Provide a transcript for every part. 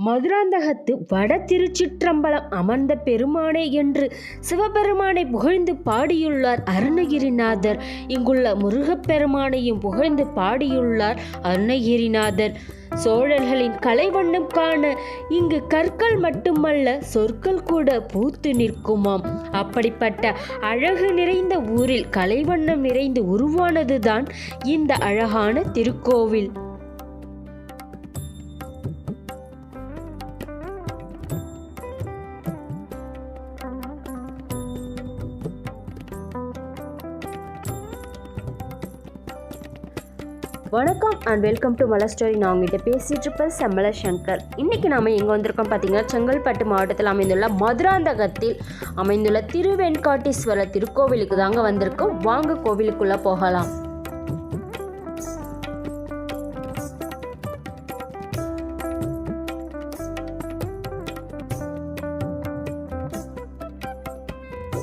மதுராந்தகத்து வட திருச்சிற்றம்பலம் அமர்ந்த பெருமானே என்று சிவபெருமானை புகழ்ந்து பாடியுள்ளார் அருணகிரிநாதர். இங்குள்ள முருகப்பெருமானையும் புகழ்ந்து பாடியுள்ளார் அருணகிரிநாதர். சோழர்களின் கலைவண்ணம் காண இங்கு கற்கள் மட்டுமல்ல சொற்கள் கூட பூத்து நிற்குமாம். அப்படிப்பட்ட அழகு நிறைந்த ஊரில் கலைவண்ணம் நிறைந்து உருவானதுதான் இந்த அழகான திருக்கோவில். வணக்கம் and welcome to Malar story. நான் உங்ககிட்ட பேசிகிட்டு இருப்பேன் செம்மல சங்கர். இன்றைக்கி நாம் எங்கே வந்திருக்கோம் பார்த்தீங்கன்னா, செங்கல்பட்டு மாவட்டத்தில் அமைந்துள்ள மதுராந்தகத்தில் அமைந்துள்ள திருவெண்காட்டீஸ்வரர் திருக்கோவிலுக்கு தாங்க வந்திருக்கோம். வாங்க கோவிலுக்குள்ளே போகலாம்.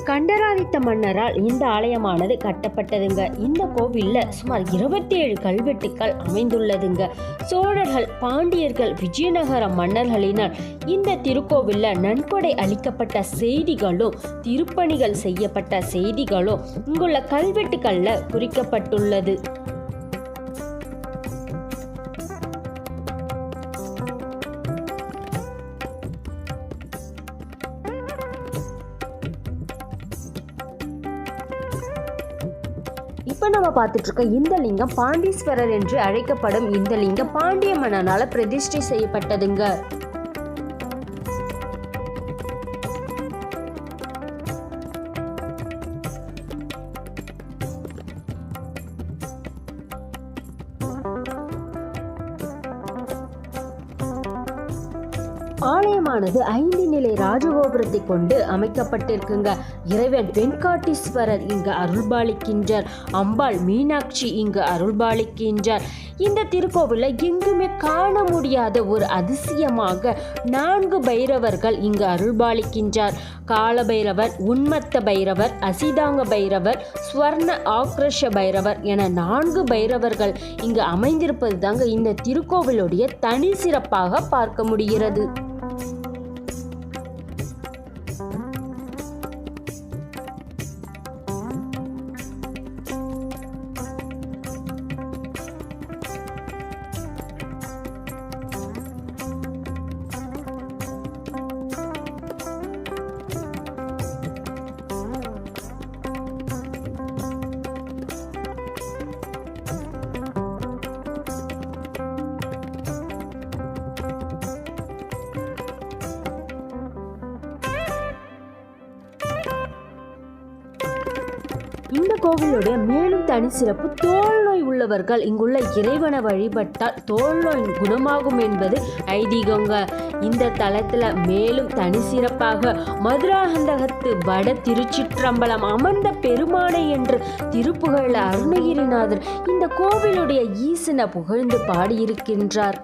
கண்டராதித்த மன்னரால் இந்த ஆலயமானது கட்டப்பட்டதுங்க. இந்த கோவிலில் சுமார் 27 கல்வெட்டுக்கள் அமைந்துள்ளதுங்க. சோழர்கள், பாண்டியர்கள், விஜயநகர மன்னர்களினால் இந்த திருக்கோவிலில் நன்கொடை அளிக்கப்பட்ட செய்திகளும் திருப்பணிகள் செய்யப்பட்ட செய்திகளும் இங்குள்ள கல்வெட்டுக்களில் குறிக்கப்பட்டுள்ளது. இப்போ நம்ம பார்த்துட்டு இருக்க இந்த லிங்கம் பாண்டீஸ்வரர் என்று அழைக்கப்படும் இந்த லிங்கம் பாண்டிய மன்னனால பிரதிஷ்டை செய்யப்பட்டதுங்க. ஆலயமானது 5 நிலை ராஜகோபுரத்தை கொண்டு அமைக்கப்பட்டிருக்குங்க. இறைவன் வெண்காட்டீஸ்வரர் இங்கு அருள்பாலிக்கின்றார். அம்பாள் மீனாட்சி இங்கு அருள்பாலிக்கின்றார். இந்த திருக்கோவிலில் எங்குமே காண முடியாத ஒரு அதிசயமாக 4 பைரவர்கள் இங்கு அருள்பாலிக்கின்றார். கால பைரவர், உன்மத்த பைரவர், அசிதாங்க பைரவர், ஸ்வர்ண ஆக்ரோஷ பைரவர் என 4 பைரவர்கள் இங்கு அமைந்திருப்பது தாங்க இந்த திருக்கோவிலுடைய தனி சிறப்பாக பார்க்க முடிகிறது. இந்த கோவிலுடைய மேலும் தனி சிறப்பு, தோல் நோய் உள்ளவர்கள் இங்குள்ள இறைவனை வழிபட்டால் தோல் நோய் குணமாகும் என்பது ஐதீகங்க. இந்த தலத்தில் மேலும் தனி சிறப்பாக மதுராந்தகத்து வட திருச்சிற்றம்பலம் அமர்ந்த பெருமானை என்று திருப்புகழ் அருணகிரிநாதர் இந்த கோவிலுடைய ஈசனை புகழ்ந்து பாடியிருக்கின்றார்.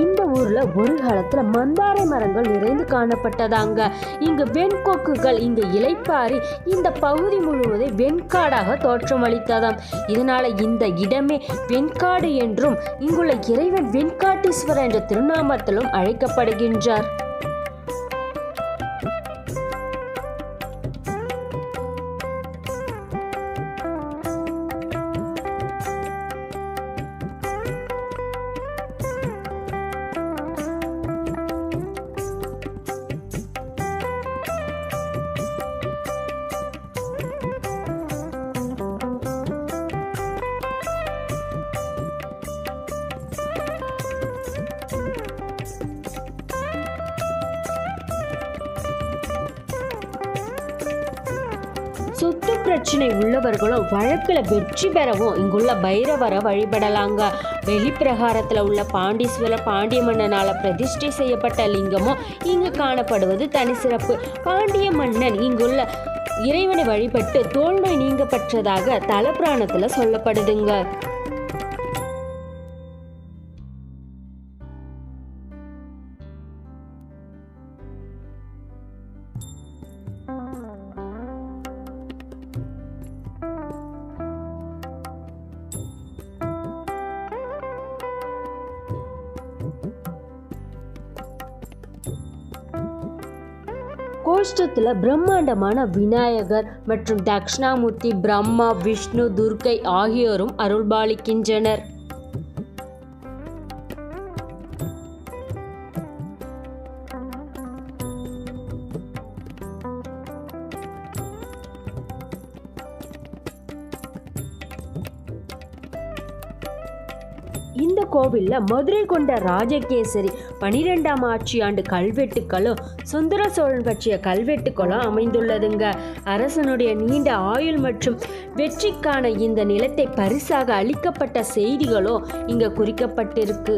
இந்த ஊர்ல ஒரு காலத்துல மந்தாரை மரங்கள் நிறைந்து காணப்பட்டதாங்க. இங்கு வெண்கொக்குகள் இங்கு இலைப்பாரி இந்த பகுதி முழுவதும் வெண்காடாக தோற்றமளித்ததாம். இதனால இந்த இடமே வெண்காடு என்றும் இங்குள்ள இறைவன் வெண்காட்டீஸ்வரர் என்ற திருநாமத்திலும் அழைக்கப்படுகின்றார். சொத்து பிரச்சனை உள்ளவர்களும் வழக்கில் வெற்றி பெறவும் இங்குள்ள பைரவரை வழிபடலாங்க. வெளிப்பிரகாரத்தில் உள்ள பாண்டீஸ்வரர் பாண்டிய மன்னனால் பிரதிஷ்டை செய்யப்பட்ட லிங்கமும் இங்கு காணப்படுவது தனி சிறப்பு. பாண்டிய மன்னன் இங்குள்ள இறைவனை வழிபட்டு தோல்நோய் நீங்க பெற்றதாக தல புராணத்துல சொல்லப்படுதுங்க. கோஷ்டத்துல பிரம்மாண்டமான விநாயகர் மற்றும் தட்சிணாமூர்த்தி, பிரம்மா, விஷ்ணு, துர்க்கை ஆகியோரும் அருள்பாலிக்கின்றனர். இந்த கோவில்ல மதுரை கொண்ட ராஜகேசரி 12ஆம் ஆட்சியாண்டு கல்வெட்டுக்களும் சுந்தர சோழன் பற்றிய கல்வெட்டுக்களும் அமைந்துள்ளதுங்க. அரசனுடைய நீண்ட ஆயுள் மற்றும் வெற்றிக்கான இந்த நிலத்தை பரிசாக அளிக்கப்பட்ட செய்திகளும் இங்க குறிக்கப்பட்டிருக்கு.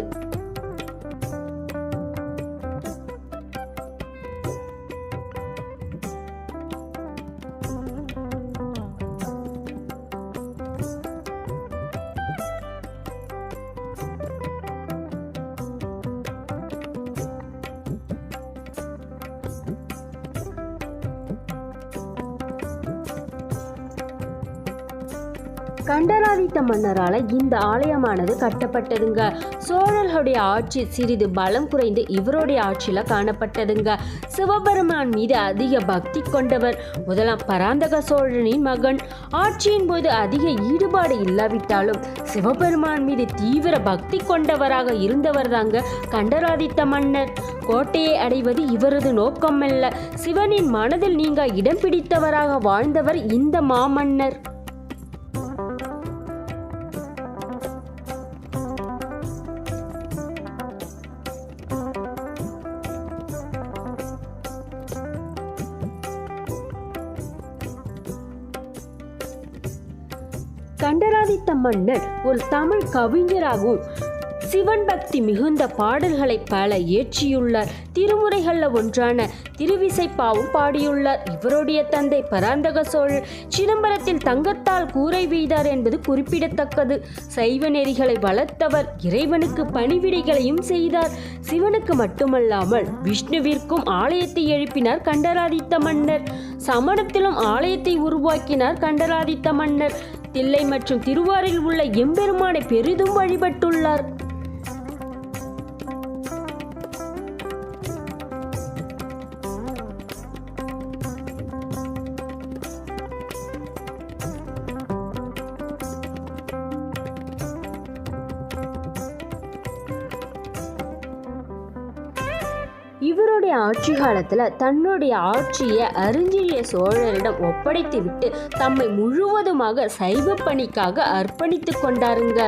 கண்டராதித்த மன்னரால இந்த ஆலயமானது கட்டப்பட்டதுங்க. சோழர்களுடைய ஆட்சி சிறிது பலம் குறைந்து இவருடைய ஆட்சியில காணப்பட்டதுங்க. சிவபெருமான் மீது அதிக பக்தி கொண்டவர். முதலாம் பராந்தக சோழனின் மகன். ஆட்சியின் போது அதிக ஈடுபாடு இல்லாவிட்டாலும் சிவபெருமான் மீது தீவிர பக்தி கொண்டவராக இருந்தவர் தாங்க கண்டராதித்த மன்னர். கோட்டையை அடைவது இவரது நோக்கமல்ல, சிவனின் மனதில் நீங்க இடம் பிடித்தவராக வாழ்ந்தவர் இந்த மாமன்னர். கண்டராதித்த மன்னர் ஒரு தமிழ் கவிஞராகவும் சிவன் பக்தி மிகுந்த பாடல்களை பல இயற்றியுள்ளார். திருமுறைகள்ல ஒன்றான திருவிசைப்பாவும் பாடியுள்ளார். இவருடைய தந்தை பராந்தக சோழர் சிதம்பரத்தில் தங்கத்தால் கூரை வீழ்ந்தார் என்பது குறிப்பிடத்தக்கது. சைவ நெறிகளை வளர்த்தவர். இறைவனுக்கு பணிவிடைகளையும் செய்தார். சிவனுக்கு மட்டுமல்லாமல் விஷ்ணுவிற்கும் ஆலயத்தை எழுப்பினார் கண்டராதித்த மன்னர். சமணத்திலும் ஆலயத்தை உருவாக்கினார் கண்டராதித்த மன்னர். தில்லை மற்றும் திருவாரில் உள்ள எம்பெருமானை பெரிதும் வழிபட்டுள்ளார். இவருடைய ஆட்சி காலத்துல தன்னுடைய ஆட்சியை அரிஞ்சய சோழரிடம் ஒப்படைத்து விட்டு தம்மை முழுவதுமாக சைவ பணிக்காக அர்ப்பணித்துக் கொண்டாருங்க.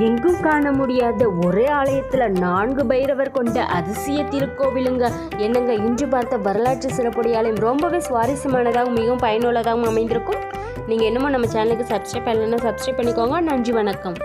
எங்கும் காண முடியாத ஒரே ஆலயத்துல 4 பைரவர் கொண்ட அதிசய திருக்கோவிலுங்க. என்னங்க, இன்று பார்த்த வரலாற்று சிறப்புடைய ஆலயம் ரொம்பவே சுவாரஸ்யமானதாகவும் மிகவும் பயனுள்ளதாகவும் அமைந்திருக்கும். நீங்கள் என்னமோ நம்ம சேனலுக்கு சப்ஸ்கிரைப் பண்ணலைன்னா சப்ஸ்கிரைப் பண்ணிக்கோங்க. நன்றி, வணக்கம்.